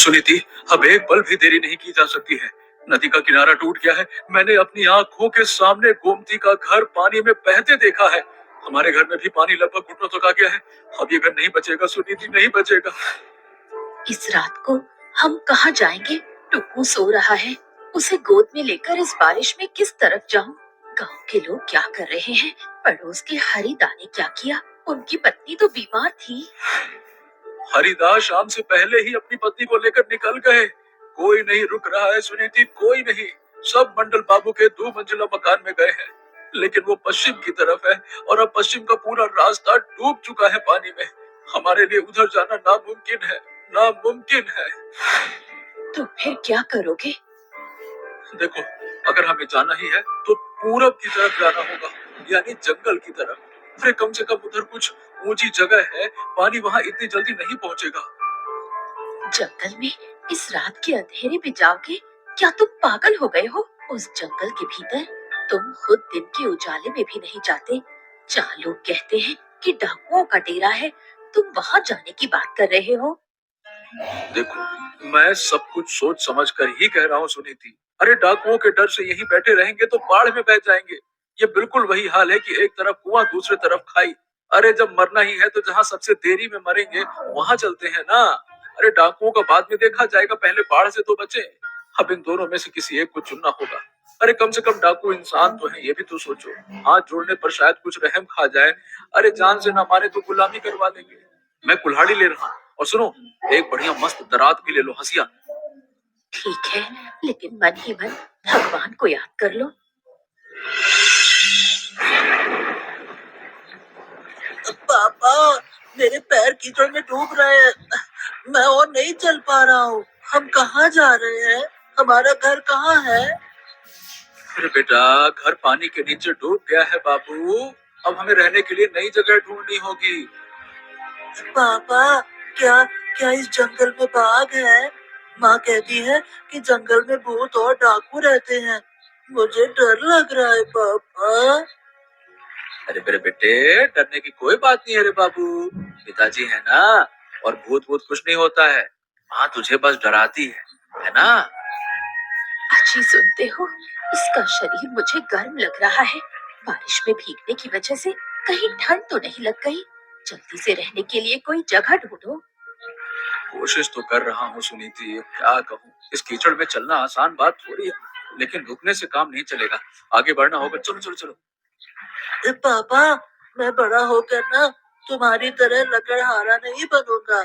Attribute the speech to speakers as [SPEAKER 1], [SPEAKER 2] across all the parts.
[SPEAKER 1] सुनीति, अब एक पल भी देरी नहीं की जा सकती है। नदी का किनारा टूट गया है। मैंने अपनी आंखों के सामने गोमती का घर पानी में बहते देखा है। हमारे घर में भी पानी लगभग घुटनों तक आ गया है। अब ये घर नहीं बचेगा सुनीति, नहीं बचेगा।
[SPEAKER 2] इस रात को हम कहाँ जाएंगे? टुकू सो रहा है। उसे गोद में लेकर इस बारिश में किस तरफ जाऊं? गांव के लोग क्या कर रहे हैं? पड़ोस के हरिदा ने क्या किया? उनकी पत्नी तो बीमार थी।
[SPEAKER 1] हरिदास शाम से पहले ही अपनी पत्नी को लेकर निकल गए। कोई नहीं रुक रहा है सुनीति, कोई नहीं। सब मंडल बाबू के 2 मंजिला मकान में गए हैं, लेकिन वो पश्चिम की तरफ है और अब पश्चिम का पूरा रास्ता डूब चुका है पानी में। हमारे लिए उधर जाना नामुमकिन है, नामुमकिन है।
[SPEAKER 2] तो फिर क्या करोगे?
[SPEAKER 1] देखो, अगर हमें जाना ही है तो पूरब की तरफ जाना होगा, यानी जंगल की तरफ। अरे कम से कम उधर कुछ ऊंची जगह है, पानी वहां इतनी जल्दी नहीं पहुंचेगा।
[SPEAKER 2] जंगल में इस रात के अंधेरे में जाओगे? क्या तुम पागल हो गए हो? उस जंगल के भीतर तुम खुद दिन के उजाले में भी नहीं जाते। जहाँ लोग कहते हैं कि डाकुओं का डेरा है, तुम वहाँ जाने की बात कर रहे हो।
[SPEAKER 1] देखो, मैं सब कुछ सोच समझ कर ही कह रहा हूँ सुनीति। अरे डाकुओं के डर से यहीं बैठे रहेंगे तो बाढ़ में बह जाएंगे। ये बिल्कुल वही हाल है कि एक तरफ कुआं दूसरे तरफ खाई। अरे जब मरना ही है तो जहाँ सबसे देरी में मरेंगे वहां चलते हैं ना। अरे डाकुओं का बाद में देखा जाएगा, पहले बाढ़ से तो बचे। अब इन दोनों में से किसी एक को चुनना होगा। अरे कम से कम डाकू इंसान तो है, ये भी तो सोचो। हाथ जोड़ने पर शायद कुछ रहम खा जाए। अरे जान से ना मारे तो गुलामी करवा देंगे। मैं कुल्हाड़ी ले रहा हूँ, और सुनो, एक बढ़िया मस्त दरात भी ले लो, हंसिया।
[SPEAKER 2] ठीक है, लेकिन मन ही मन भगवान को याद कर लो।
[SPEAKER 3] पापा, मेरे पैर कीचड़ में डूब रहे हैं। मैं और नहीं चल पा रहा हूँ। हम कहाँ जा रहे हैं? हमारा घर कहाँ है?
[SPEAKER 1] अरे बेटा, घर पानी के नीचे डूब गया है बाबू। अब हमें रहने के लिए नई जगह ढूंढनी होगी।
[SPEAKER 3] पापा, क्या क्या इस जंगल में बाघ है? माँ कहती है कि जंगल में भूत और डाकू रहते हैं। मुझे डर लग रहा है पापा।
[SPEAKER 1] अरे मेरे बेटे, डरने की कोई बात नहीं है रे बाबू। पिताजी है ना, और भूत भूत कुछ नहीं होता है। माँ तुझे बस डराती है ना।
[SPEAKER 2] अच्छी सुनते हो? इसका शरीर मुझे गर्म लग रहा है। बारिश में भीगने की वजह से कहीं ठंड तो नहीं लग गई? जल्दी से रहने के लिए कोई जगह ढूंढो।
[SPEAKER 1] कोशिश तो कर रहा हूँ सुनीति, क्या कहूँ। इस कीचड़ में चलना आसान बात थोड़ी है, लेकिन रुकने से काम नहीं चलेगा। आगे बढ़ना होगा। चलो चलो चलो।
[SPEAKER 3] पापा, मैं बड़ा होकर ना तुम्हारी तरह लकड़हारा नहीं बनूंगा।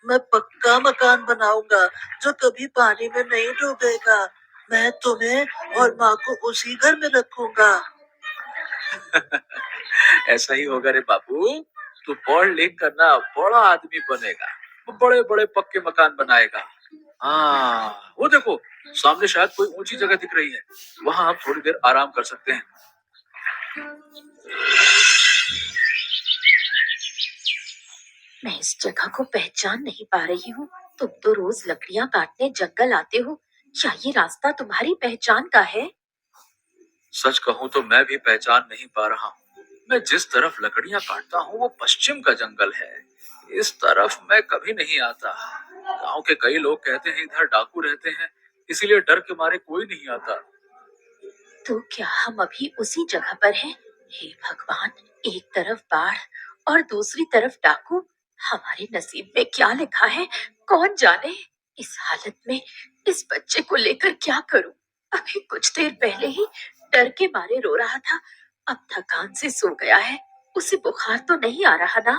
[SPEAKER 3] मैं पक्का मकान बनाऊंगा जो कभी पानी में नहीं डूबेगा। मैं तुम्हें और माँ को उसी घर में रखूंगा।
[SPEAKER 1] ऐसा ही होगा रे बाबू। तू पढ़ लिख कर ना बड़ा आदमी बनेगा, बड़े बड़े पक्के मकान बनाएगा। हाँ, वो देखो, सामने शायद कोई ऊंची जगह दिख रही है। वहां हम थोड़ी देर आराम कर सकते हैं।
[SPEAKER 2] मैं इस जगह को पहचान नहीं पा रही हूँ। तुम तो रोज लकड़ियाँ काटने जंगल आते हो। क्या ये रास्ता तुम्हारी पहचान का है?
[SPEAKER 1] सच कहूँ तो मैं भी पहचान नहीं पा रहा हूँ। मैं जिस तरफ लकड़ियां काटता हूँ वो पश्चिम का जंगल है। इस तरफ मैं कभी नहीं आता। गांव के कई लोग कहते हैं इधर डाकू रहते हैं, इसीलिए डर के मारे कोई नहीं आता।
[SPEAKER 2] तो क्या हम अभी उसी जगह पर हैं? हे भगवान, एक तरफ बाढ़ और दूसरी तरफ डाकू। हमारे नसीब में क्या लिखा है, कौन जाने। इस हालत में इस बच्चे को लेकर क्या करूं? अभी कुछ देर पहले ही डर के मारे रो रहा था, अब थकान से सो गया है। उसे बुखार तो नहीं आ रहा ना?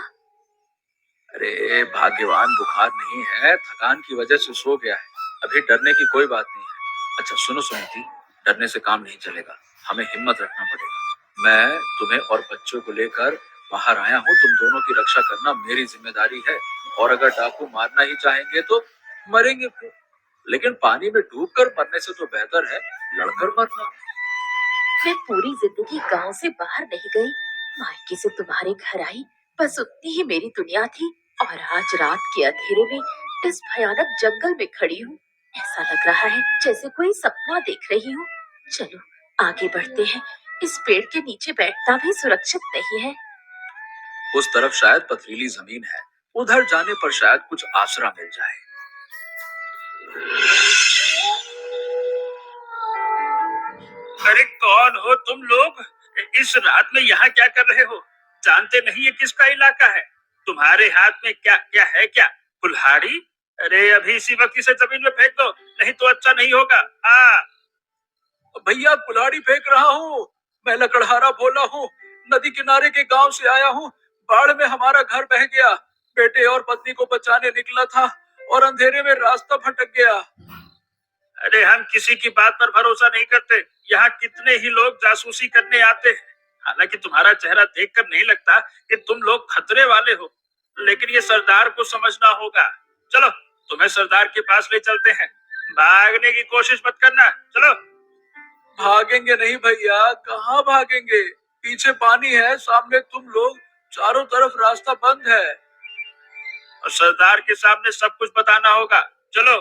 [SPEAKER 1] अरे भाग्यवान, बुखार नहीं है, थकान की वजह से सो गया है। अभी डरने की कोई बात नहीं है। अच्छा सुनो सुनीति, डरने से काम नहीं चलेगा, हमें हिम्मत रखना पड़ेगा। मैं तुम्हें और बच्चों को लेकर बाहर आया हूँ। तुम दोनों की रक्षा करना मेरी जिम्मेदारी है। और अगर डाकू मारना ही चाहेंगे तो मरेंगे फिर, लेकिन पानी में डूबकर मरने से तो बेहतर है लड़कर मरना।
[SPEAKER 2] मैं पूरी जिंदगी गांव से बाहर नहीं गई। मायके से तुम्हारे घर आई, बस उतनी ही मेरी दुनिया थी। और आज रात के अंधेरे में इस भयानक जंगल में खड़ी हूँ। ऐसा लग रहा है जैसे कोई सपना देख रही हूँ। चलो आगे बढ़ते हैं। इस पेड़ के नीचे बैठना भी सुरक्षित नहीं है।
[SPEAKER 1] उस तरफ शायद पथरीली जमीन है, उधर जाने पर शायद कुछ आसरा मिल जाए। अरे कौन हो तुम लोग? इस रात में यहाँ क्या कर रहे हो? जानते नहीं ये किसका इलाका है? तुम्हारे हाथ में क्या क्या है क्या? कुल्हाड़ी? अरे अभी इसी वक्त इसे जमीन में फेंक दो, नहीं तो अच्छा नहीं होगा। हाँ भैया, कुल्हाड़ी फेंक रहा हूँ। मैं लकड़हारा भोला हूँ, नदी किनारे के गांव से आया हूँ। बाढ़ में हमारा घर बह गया। बेटे और पत्नी को बचाने निकला था और अंधेरे में रास्ता भटक गया। अरे हम किसी की बात पर भरोसा नहीं करते। यहाँ कितने ही लोग जासूसी करने आते हैं। हालांकि तुम्हारा चेहरा देखकर नहीं लगता कि तुम लोग खतरे वाले हो, लेकिन ये सरदार को समझना होगा। चलो तुम्हें सरदार के पास ले चलते हैं। भागने की कोशिश मत करना, चलो। भागेंगे नहीं भैया, कहाँ भागेंगे? पीछे पानी है, सामने तुम लोग, चारों तरफ रास्ता बंद है। और सरदार के सामने सब कुछ बताना होगा। चलो